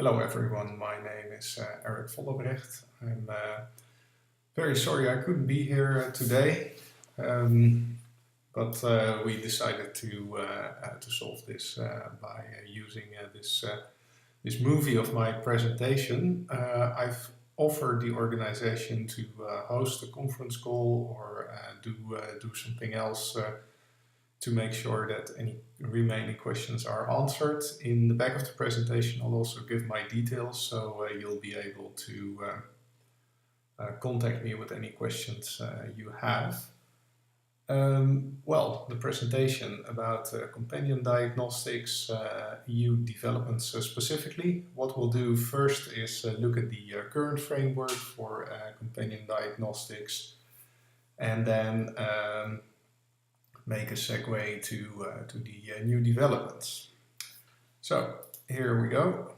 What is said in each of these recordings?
Hello everyone, my name is Erik. I'm very sorry I couldn't be here today, but we decided to solve this by using this movie of my presentation. I've offered the organization to host a conference call or do something else to make sure that any remaining questions are answered. In the back of the presentation I'll also give my details, so you'll be able to contact me with any questions you have. Well, the presentation about companion diagnostics, EU developments specifically. What we'll do first is look at the current framework for companion diagnostics, and then make a segue to the new developments. So here we go.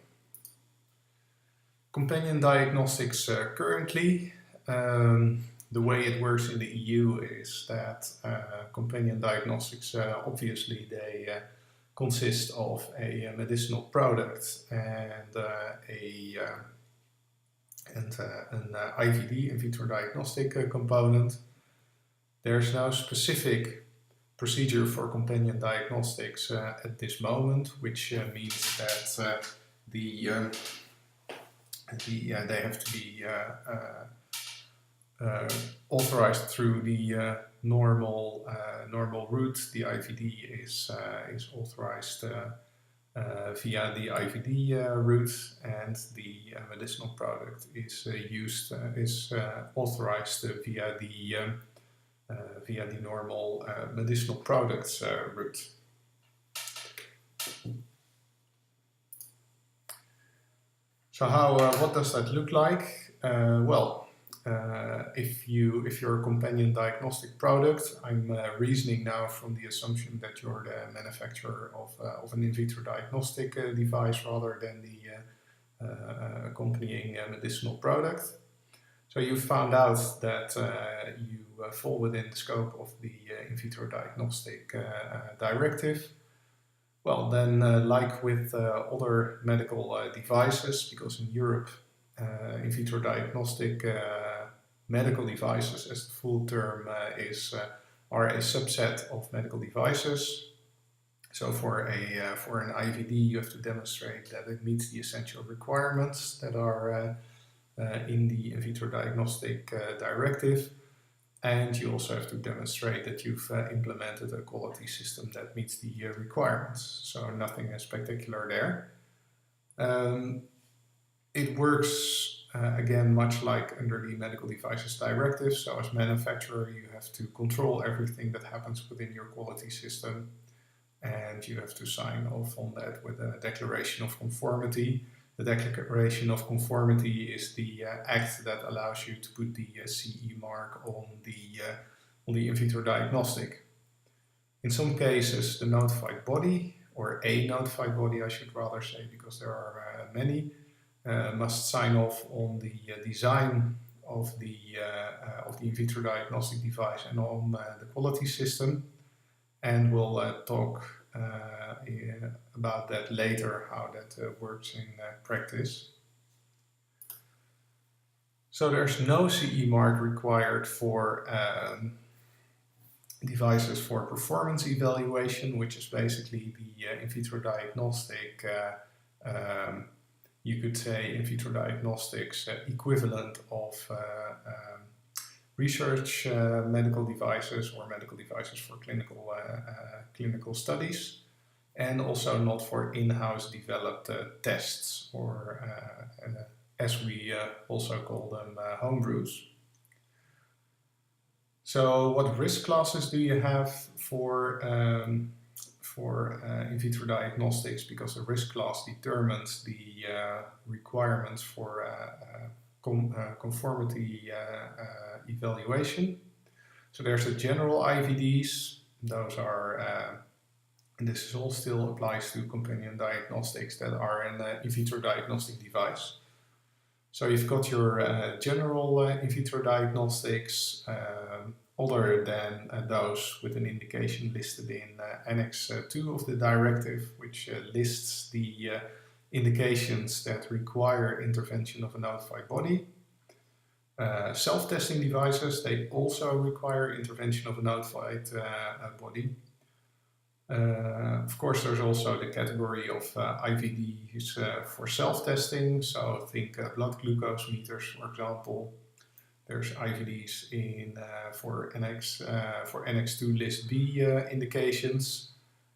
Companion diagnostics currently, the way it works in the EU is that companion diagnostics, obviously they consist of a medicinal product and an IVD, in vitro diagnostic component. There's no specific procedure for companion diagnostics at this moment, which means that they have to be authorized through the normal route. The IVD is authorized via the IVD route, and the medicinal product is authorized via the normal medicinal products route. So what does that look like? If you're a companion diagnostic product, I'm reasoning now from the assumption that you're the manufacturer of an in vitro diagnostic device rather than the accompanying medicinal product. So you found out that you fall within the scope of the in vitro diagnostic directive. Well, then, like with other medical devices, because in Europe in vitro diagnostic medical devices, as the full term is, are a subset of medical devices. So for an IVD, you have to demonstrate that it meets the essential requirements that are in the in vitro diagnostic directive, and you also have to demonstrate that you've implemented a quality system that meets the requirements. So nothing spectacular there. It works again much like under the medical devices directive. So as manufacturer, you have to control everything that happens within your quality system, and you have to sign off on that with a declaration of conformity. The Declaration of Conformity is the act that allows you to put the CE mark on the in vitro diagnostic. In some cases, the notified body, or a notified body I should rather say, because there are many, must sign off on the design of the in vitro diagnostic device and on the quality system, and we'll talk about that later, how that works in practice. So there's no CE mark required for devices for performance evaluation, which is basically the in vitro diagnostic, you could say in vitro diagnostics equivalent of research medical devices or medical devices for clinical studies, and also not for in-house developed tests, or as we also call them, homebrews. So what risk classes do you have for in vitro diagnostics? Because the risk class determines the requirements for conformity evaluation. So there's the general IVDs. Those are, and this is all still applies to companion diagnostics that are an in vitro diagnostic device. So you've got your general in vitro diagnostics, other than those with an indication listed in Annex 2 of the directive, which lists the indications that require intervention of a notified body. Self-testing devices, they also require intervention of a notified body. Of course, there's also the category of IVDs for self-testing. So think blood glucose meters, for example. There's IVDs for NX2 list B indications.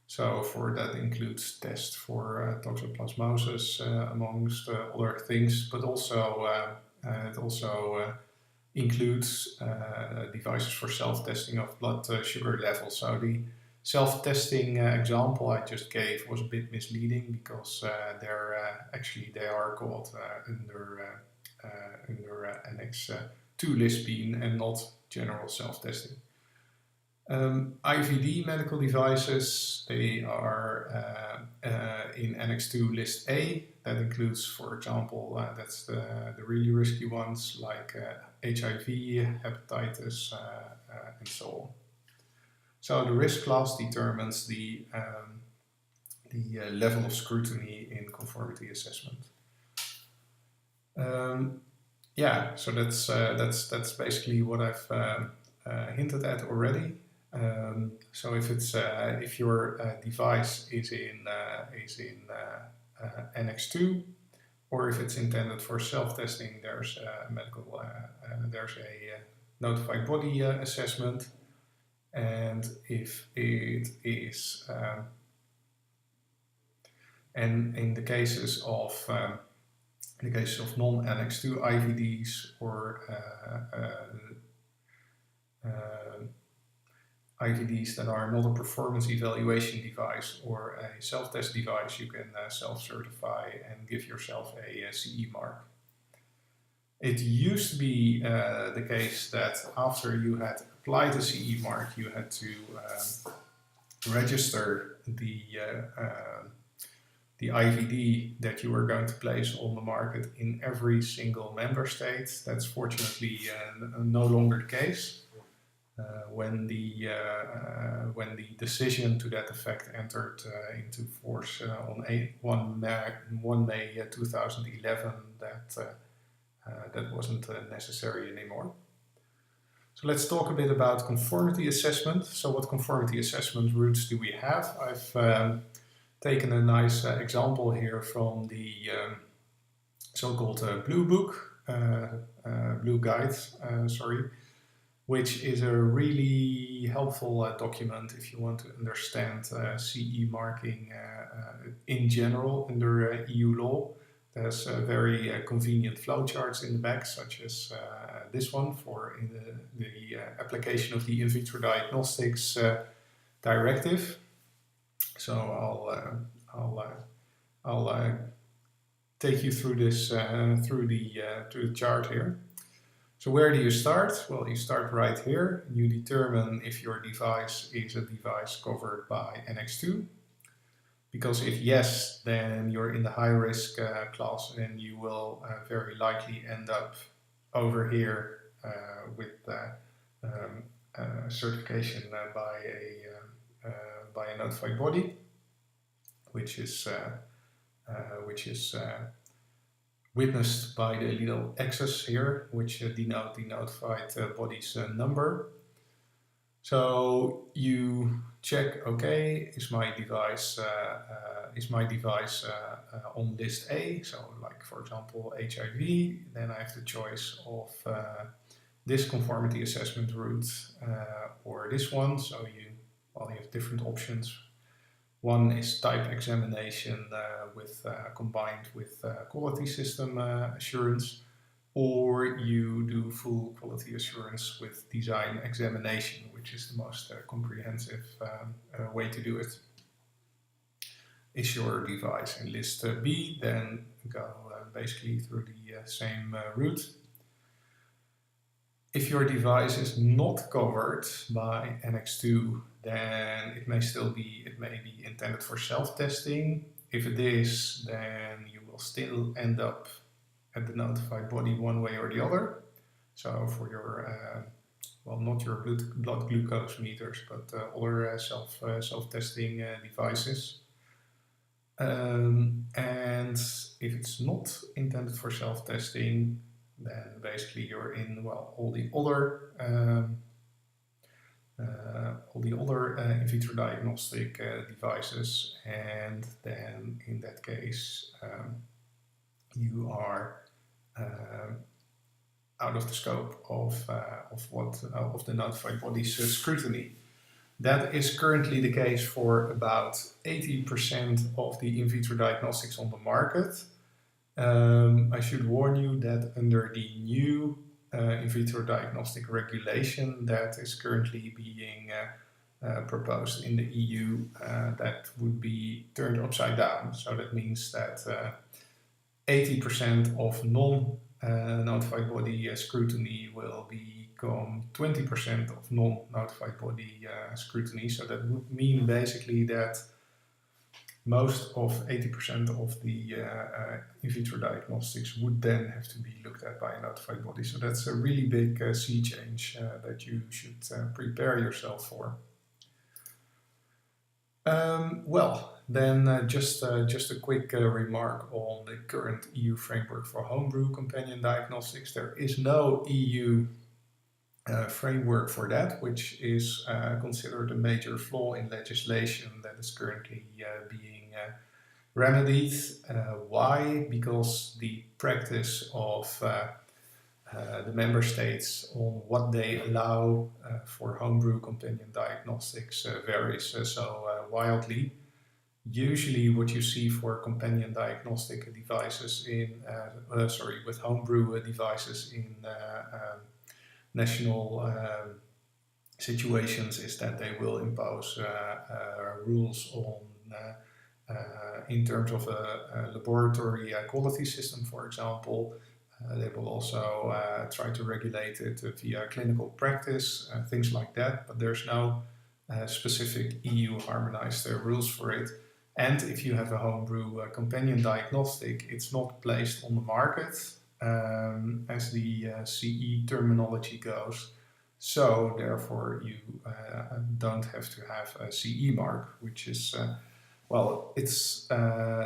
So that includes tests for toxoplasmosis, amongst other things, but also it also includes devices for self-testing of blood sugar levels. So the self-testing example I just gave was a bit misleading because they are called under NX2 list B and not general self-testing. IVD medical devices, they are in NX2 list A. That includes, for example, that's the really risky ones like HIV, hepatitis, and so on. So the risk class determines the level of scrutiny in conformity assessment. So that's basically what I've hinted at already. So if your device is in NX2, or if it's intended for self-testing, there's a notified body assessment, and if it is, and in the cases of non-NX2 IVDs or IVDs that are not a performance evaluation device or a self-test device, you can self-certify and give yourself a CE mark. It used to be the case that after you had applied a CE mark, you had to register the IVD that you were going to place on the market in every single member state. That's fortunately no longer the case. When the decision to that effect entered into force on 1 May 2011, that wasn't necessary anymore. So let's talk a bit about conformity assessment. So what conformity assessment routes do we have? I've taken a nice example here from the so-called Blue Book, Blue Guide, which is a really helpful document if you want to understand CE marking in general under EU law. There's very convenient flowcharts in the back, such as this one for the application of the in vitro diagnostics directive. So I'll take you through this through the chart here. So where do you start? Well, you start right here. You determine if your device is a device covered by NX2. Because if yes, then you're in the high risk class and you will very likely end up over here with certification by a notified body, which is witnessed by the little X's here, which denote the notified body's number. So you check, okay, is my device on list A? So, like for example, HIV. Then I have the choice of this conformity assessment route or this one. So you have different options. One is type examination combined with quality system assurance, or you do full quality assurance with design examination, which is the most comprehensive way to do it. Is your device in list B, then go basically through the same route. If your device is not covered by NX2, then it may be intended for self-testing. If it is, then you will still end up at the notified body one way or the other. So for your, not your blood glucose meters, but other self-testing devices. And if it's not intended for self-testing, then basically you're in, well, all the other in vitro diagnostic devices, and then in that case you are out of the scope of the notified body's scrutiny. That is currently the case for about 80% of the in vitro diagnostics on the market. I should warn you that under the new in vitro diagnostic regulation that is currently being proposed in the EU, that would be turned upside down. So that means that 80% of non-notified body scrutiny will become 20% of non-notified body scrutiny. So that would mean basically that most of 80% of the in vitro diagnostics would then have to be looked at by a notified body. So that's a really big sea change that you should prepare yourself for. Just a quick remark on the current EU framework for homebrew companion diagnostics. There is no EU framework for that, which is considered a major flaw in legislation that is currently being remedied. Why? Because the practice of the member states on what they allow for homebrew companion diagnostics varies so wildly. Usually what you see for companion diagnostic devices with homebrew devices in national situations is that they will impose rules on in terms of a laboratory quality system, for example. They will also try to regulate it via clinical practice, things like that, but there's no specific EU harmonized rules for it. And if you have a homebrew companion diagnostic, it's not placed on the market as the CE terminology goes. So therefore you don't have to have a CE mark, which is,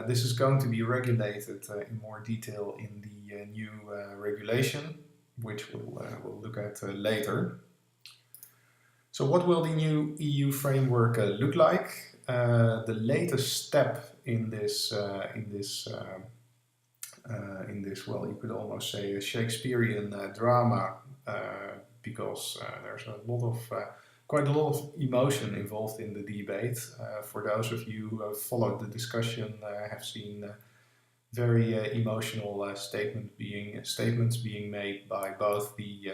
this is going to be regulated in more detail in the new regulation, which we'll look at later. So what will the new EU framework look like? The latest step in this, you could almost say a Shakespearean drama, because there's quite a lot of emotion involved in the debate. For those of you who have followed the discussion, have seen very emotional statements being made by both the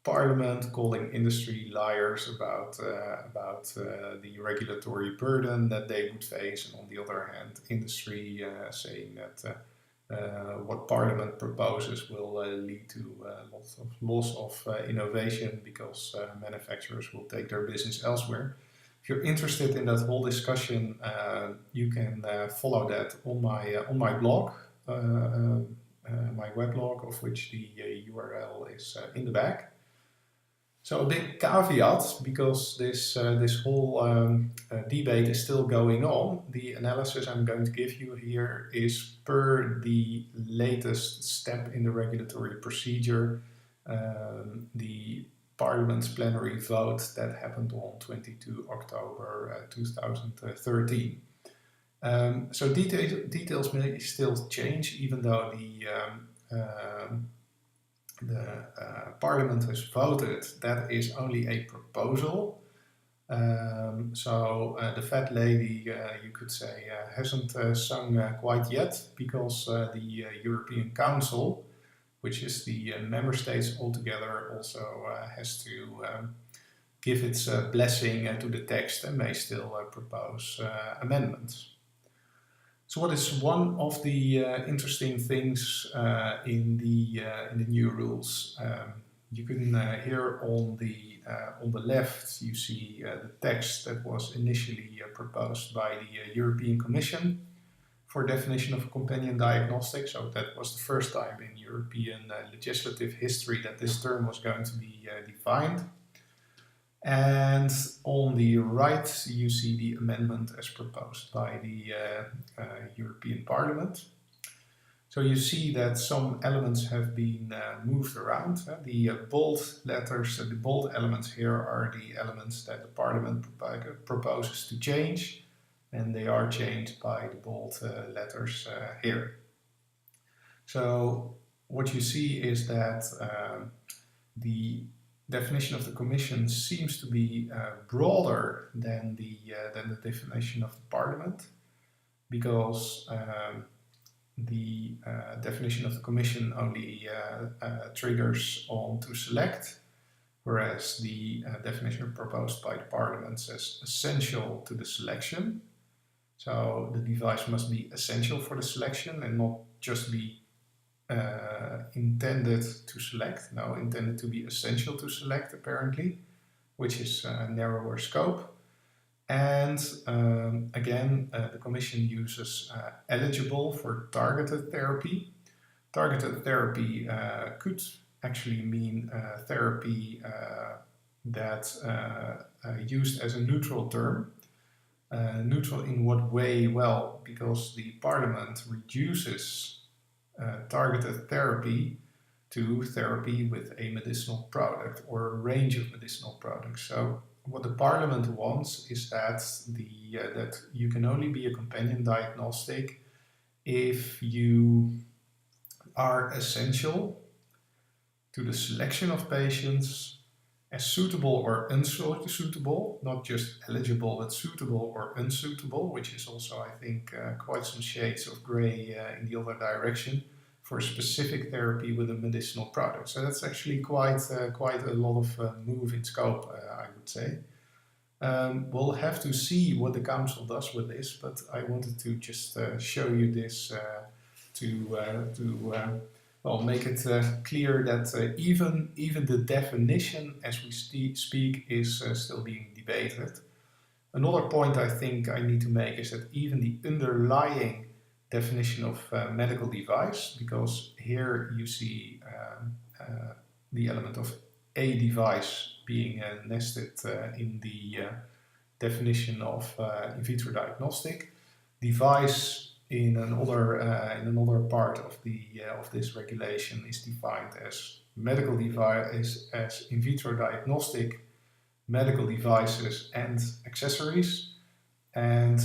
Parliament calling industry liars about the regulatory burden that they would face, and on the other hand, industry saying that what Parliament proposes will lead to loss of innovation because manufacturers will take their business elsewhere. If you're interested in that whole discussion, you can follow that on my blog, my weblog, of which the URL is in the back. So a big caveat, because this whole debate is still going on. The analysis I'm going to give you here is per the latest step in the regulatory procedure, the Parliament's plenary vote that happened on 22 October 2013. So details may still change, even though the Parliament has voted. That is only a proposal. The fat lady, you could say, hasn't sung quite yet, because the European Council, which is the member states altogether, also has to give its blessing to the text and may still propose amendments. So what is one of the interesting things in the new rules? You can here on the left you see the text that was initially proposed by the European Commission for definition of companion diagnostic. So that was the first time in European legislative history that this term was going to be defined. And on the right, you see the amendment as proposed by the European Parliament. So you see that some elements have been moved around. The bold letters, the bold elements here are the elements that the Parliament proposes to change, and they are changed by the bold letters here. So what you see is that the definition of the Commission seems to be broader than the definition of the Parliament, because the definition of the Commission only triggers on to select, whereas the definition proposed by the Parliament says essential to the selection. So the device must be essential for the selection and not just be intended to select. No, intended to be essential to select, apparently, which is a narrower scope. And again, the Commission uses eligible for targeted therapy. Targeted therapy could actually mean therapy that used as a neutral term. Neutral in what way? Well, because the Parliament reduces targeted therapy to therapy with a medicinal product or a range of medicinal products. So what the Parliament wants is that that you can only be a companion diagnostic if you are essential to the selection of patients as suitable or unsuitable, not just eligible but suitable or unsuitable, which is also, I think, quite some shades of grey in the other direction, for specific therapy with a medicinal product. So that's actually quite a lot of move in scope, I would say. We'll have to see what the Council does with this, but I wanted to just show you this to make it clear that even the definition as we speak is still being debated. Another point I think I need to make is that even the underlying definition of medical device, because here you see the element of a device being nested in the definition of in vitro diagnostic. Device in another part of this regulation is defined as medical device, as in vitro diagnostic medical devices and accessories, and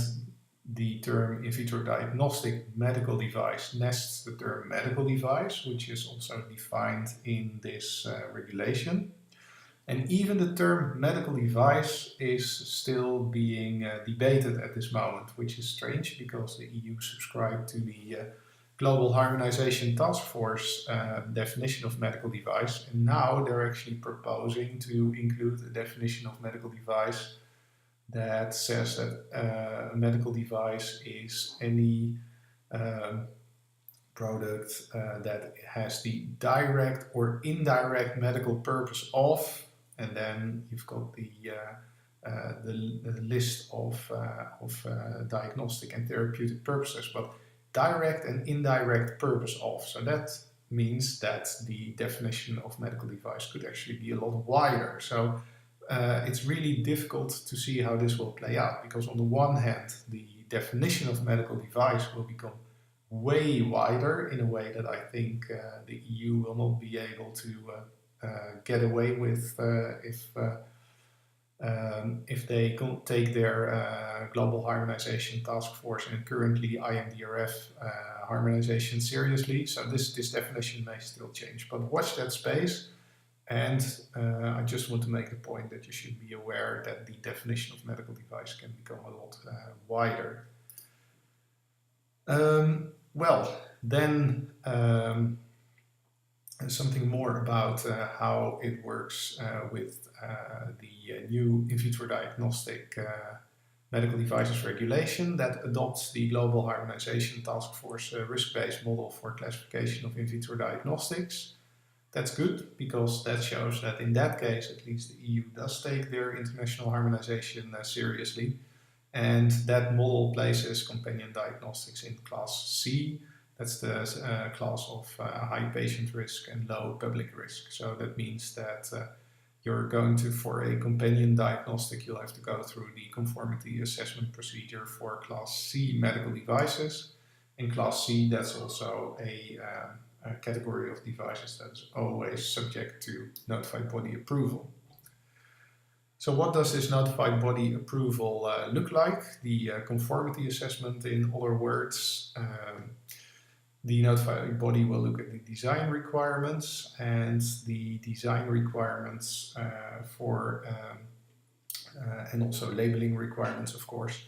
the term in vitro diagnostic medical device nests the term medical device, which is also defined in this regulation. And even the term medical device is still being debated at this moment, which is strange because the EU subscribed to the Global Harmonization Task Force definition of medical device, and now they're actually proposing to include a definition of medical device that says that a medical device is any product that has the direct or indirect medical purpose of, and then you've got the list of diagnostic and therapeutic purposes, but direct and indirect purpose of. So that means that the definition of medical device could actually be a lot wider. So it's really difficult to see how this will play out, because on the one hand, the definition of medical device will become way wider in a way that I think the EU will not be able to get away with if they take their global harmonization task force and currently IMDRF harmonization seriously. So this definition may still change, but watch that space. And I just want to make the point that you should be aware that the definition of medical device can become a lot wider. Then something more about how it works with the new in vitro diagnostic medical devices regulation that adopts the Global Harmonization Task Force risk-based model for classification of in vitro diagnostics. That's good, because that shows that in that case, at least the EU does take their international harmonization seriously. And that model places companion diagnostics in class C. That's the class of high patient risk and low public risk. So that means that you're going to, for a companion diagnostic, you'll have to go through the conformity assessment procedure for Class C medical devices. In Class C, that's also a category of devices that is always subject to notified body approval. So what does this notified body approval look like? The conformity assessment, in other words, the notified body will look at the design requirements, and the design requirements and also labeling requirements, of course.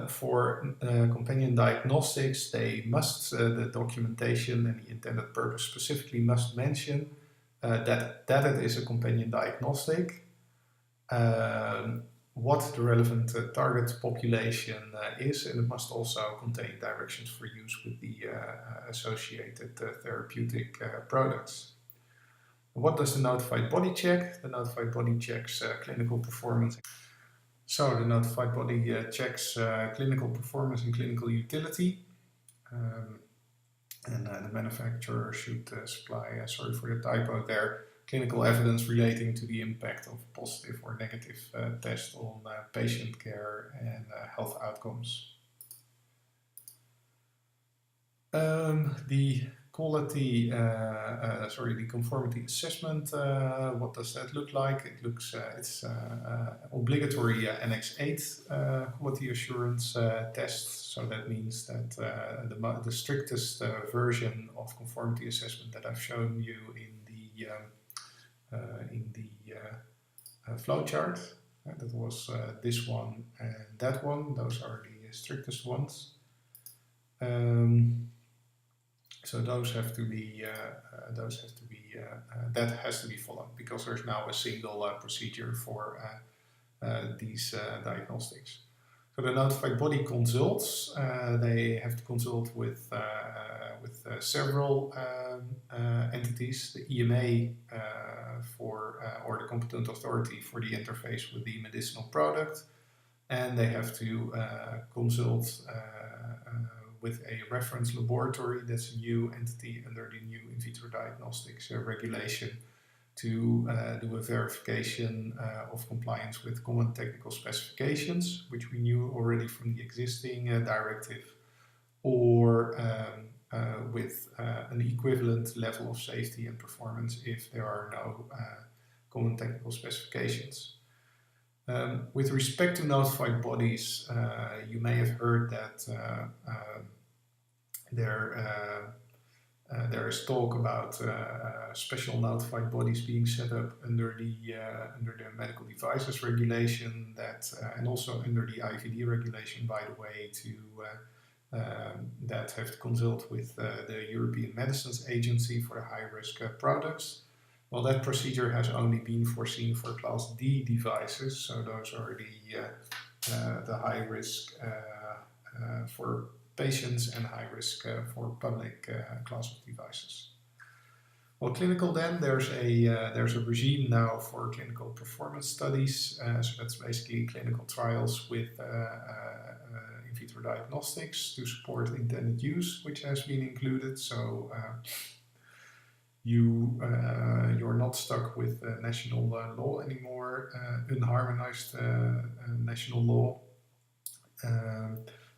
For companion diagnostics, they must, the documentation and the intended purpose specifically must mention that it is a companion diagnostic, what the relevant target population is, and it must also contain directions for use with the associated therapeutic products. What does the notified body check? The notified body checks clinical performance. So the notified body checks clinical performance and clinical utility. And the manufacturer should supply, sorry for the typo there, clinical evidence relating to the impact of a positive or negative test on patient care and health outcomes. The quality, the conformity assessment, what does that look like? It looks, it's obligatory Annex 8 quality assurance test. So that means that the strictest version of conformity assessment that I've shown you in the flowchart. That was this one and that one. Those are the strictest ones. So those have to be that has to be followed, because there's now a single procedure for these diagnostics. So the notified body consults. They have to consult with several entities: the EMA or the competent authority for the interface with the medicinal product, and they have to consult with a reference laboratory. That's a new entity under the new in vitro diagnostics regulation, to do a verification of compliance with common technical specifications, which we knew already from the existing directive, or with an equivalent level of safety and performance if there are no common technical specifications. With respect to notified bodies, you may have heard that there is talk about special notified bodies being set up under the medical devices regulation, that and also under the IVD regulation, by the way, that have to consult with the European Medicines Agency for the high-risk products. Well, that procedure has only been foreseen for Class D devices, so those are the high risk for patients and high risk for public class of devices. Well, clinical then, there's a regime now for clinical performance studies. So that's basically clinical trials with in vitro diagnostics to support intended use, which has been included. So you're not stuck with national law anymore, unharmonized national law.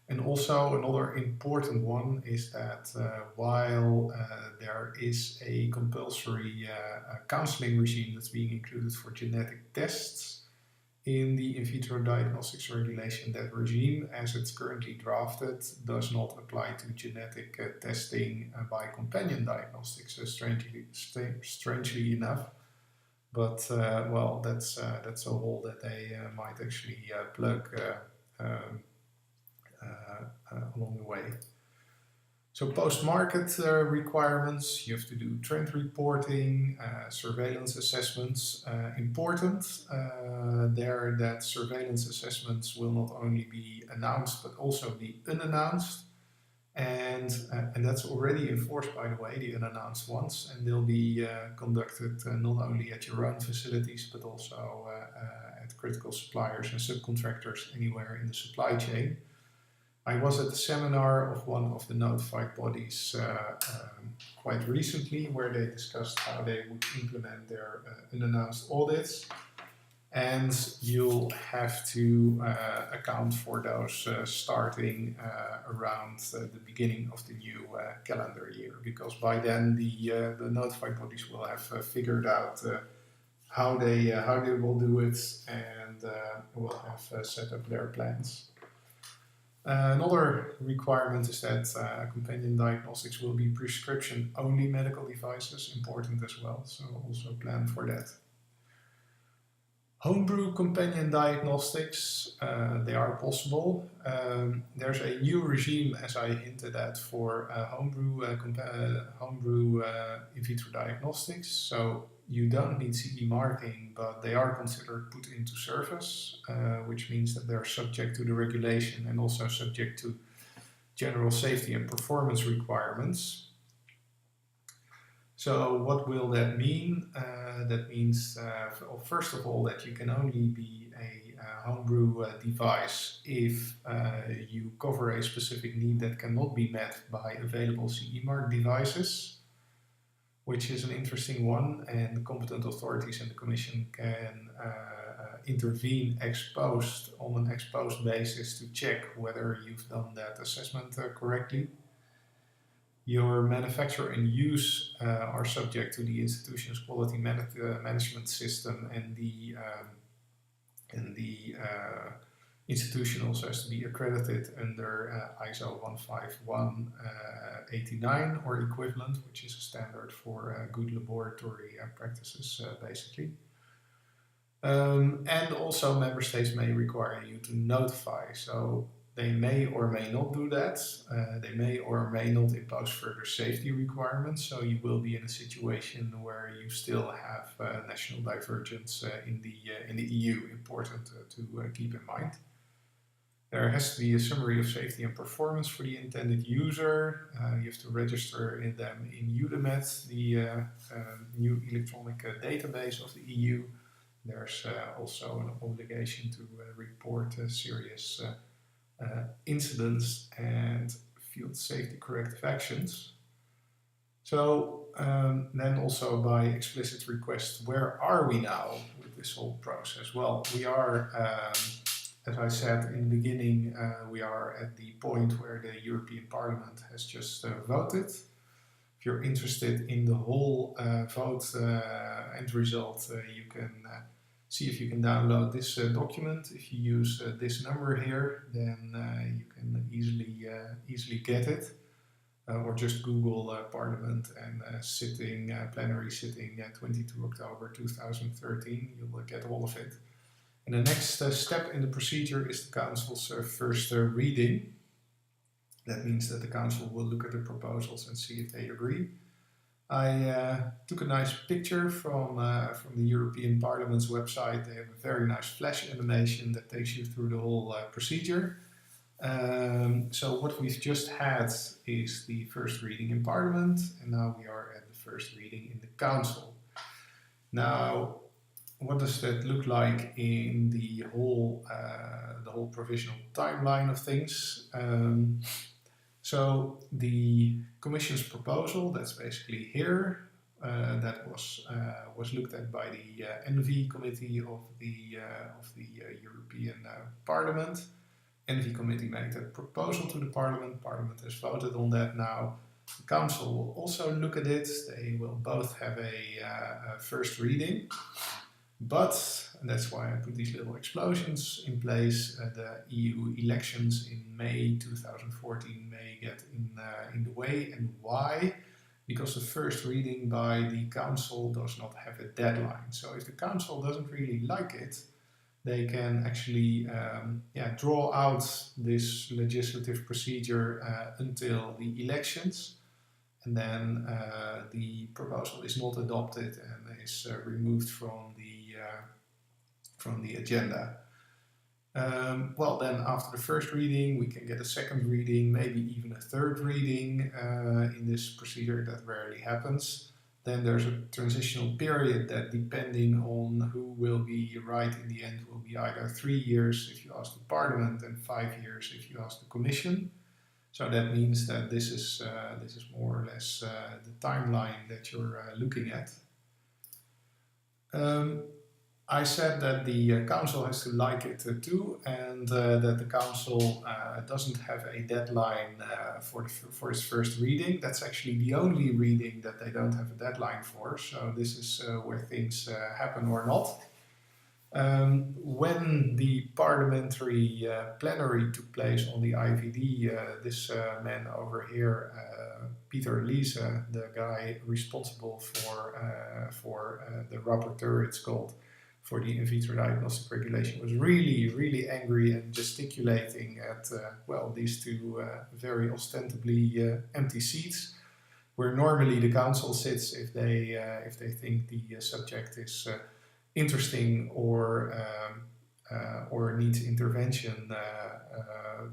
And also another important one is that while there is a compulsory counseling regime that's being included for genetic tests in the in vitro diagnostics regulation, that regime, as it's currently drafted, does not apply to genetic testing by companion diagnostics, strangely enough. But well, that's a hole that they might actually plug along the way. So post-market requirements, you have to do trend reporting, surveillance assessments. Important there that surveillance assessments will not only be announced but also be unannounced, and that's already enforced, by the way, the unannounced ones, and they'll be conducted not only at your own facilities but also at critical suppliers and subcontractors anywhere in the supply chain. I was at the seminar of one of the notified bodies quite recently, where they discussed how they would implement their unannounced audits. And you'll have to account for those starting around the beginning of the new calendar year, because by then the notified bodies will have figured out how they will do it, and will have set up their plans. Another requirement is that companion diagnostics will be prescription-only medical devices, important as well, so also plan for that. Homebrew companion diagnostics, they are possible. There's a new regime, as I hinted at, for homebrew in vitro diagnostics. So you don't need CE marking, but they are considered put into service, which means that they're subject to the regulation and also subject to general safety and performance requirements. So what will that mean? That means, first of all, that you can only be a homebrew device if you cover a specific need that cannot be met by available CE mark devices, which is an interesting one, and competent authorities and the Commission can intervene on an ex post basis to check whether you've done that assessment correctly. Your manufacture and use are subject to the institution's quality management system, and the institution also has to be accredited under ISO 15189 or equivalent, which is a standard for good laboratory practices, basically. And also member states may require you to notify. So they may or may not do that. They may or may not impose further safety requirements. So you will be in a situation where you still have national divergence in the EU. Important to keep in mind. There has to be a summary of safety and performance for the intended user. You have to register them in UDEMET, the new electronic database of the EU. There's also an obligation to report serious incidents and field safety corrective actions. So then also by explicit request, where are we now with this whole process? Well, we are, as I said in the beginning, we are at the point where the European Parliament has just voted. If you're interested in the whole vote end result, you can see if you can download this document. If you use this number here, then you can easily get it. Or just Google Parliament and plenary sitting 22 October 2013. You will get all of it. And the next step in the procedure is the Council's first reading. That means that the Council will look at the proposals and see if they agree. I took a nice picture from the European Parliament's website. They have a very nice flash animation that takes you through the whole procedure. So what we've just had is the first reading in Parliament, and now we are at the first reading in the Council. Now, what does that look like in the whole provisional timeline of things? So the Commission's proposal, that's basically here, that was looked at by the ENVI committee of the European Parliament. ENVI committee made that proposal to the Parliament. Parliament has voted on that now. The Council will also look at it. They will both have a first reading. But, and that's why I put these little explosions in place, the EU elections in May 2014 may get in the way. And why? Because the first reading by the Council does not have a deadline. So if the Council doesn't really like it, they can actually draw out this legislative procedure until the elections. And then the proposal is not adopted and is removed from the agenda. Well, then after the first reading, we can get a second reading, maybe even a third reading in this procedure. That rarely happens. Then there's a transitional period that, depending on who will be right in the end, will be either 3 years if you ask the Parliament and 5 years if you ask the Commission. So that means that this is more or less the timeline that you're looking at. I said that the Council has to like it too, and that the Council doesn't have a deadline for its first reading. That's actually the only reading that they don't have a deadline for, so this is where things happen or not. When the parliamentary plenary took place on the IVD, this man over here, Peter Liese, the guy responsible for the rapporteur, it's called, for the in vitro diagnostic regulation, was really angry and gesticulating at well, these two very ostensibly empty seats, where normally the council sits if they think the subject is interesting or needs intervention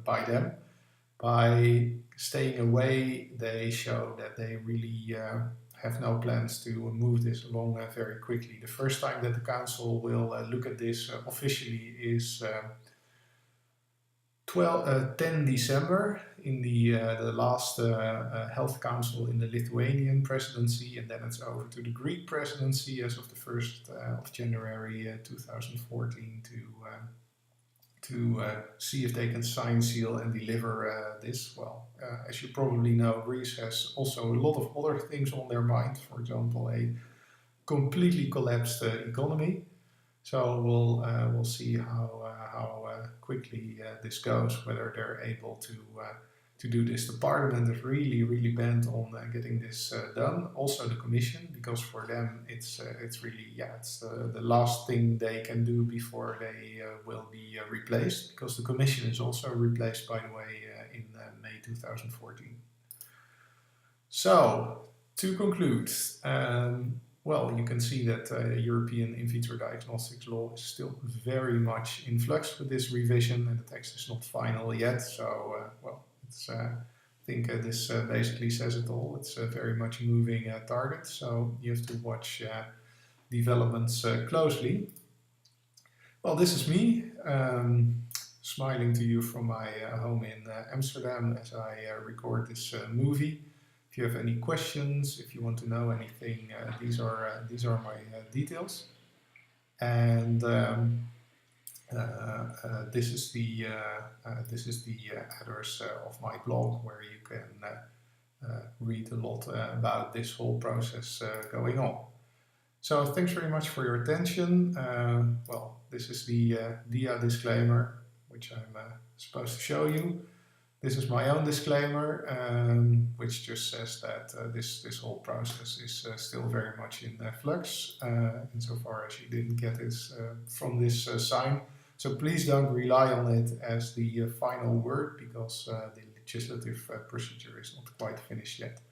by them. By staying away, they show that they really have no plans to move this along very quickly. The first time that the Council will look at this officially is 10 December in the last Health Council in the Lithuanian presidency, and then it's over to the Greek presidency as of the 1st of January 2014 to see if they can sign, seal and deliver this. Well, as you probably know, Greece has also a lot of other things on their mind, for example, a completely collapsed economy. So we'll see how quickly this goes, whether they're able to do this. The Parliament is really bent on getting this done. Also the Commission, because for them it's really it's the last thing they can do before they will be replaced, because the Commission is also replaced, by the way, in May 2014. So to conclude. Well, you can see that European in vitro diagnostics law is still very much in flux with this revision, and the text is not final yet. So, well, it's, I think this basically says it all. It's a very much moving target, so you have to watch developments closely. Well, this is me, smiling to you from my home in Amsterdam as I record this movie. If you have any questions, if you want to know anything, these are my details. And this is the address of my blog, where you can read a lot about this whole process going on. So thanks very much for your attention. Well, this is the DIA disclaimer, which I'm supposed to show you. This is my own disclaimer, which just says that this whole process is still very much in flux, insofar as you didn't get this from this sign. So please don't rely on it as the final word, because the legislative procedure is not quite finished yet.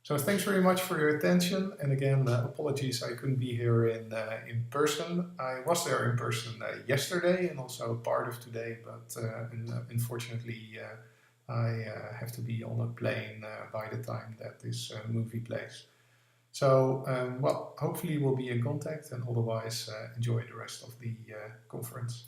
So thanks very much for your attention, and again, apologies I couldn't be here in person. I was there in person yesterday and also part of today, but unfortunately I have to be on a plane by the time that this movie plays. So, well, hopefully we'll be in contact, and otherwise enjoy the rest of the conference.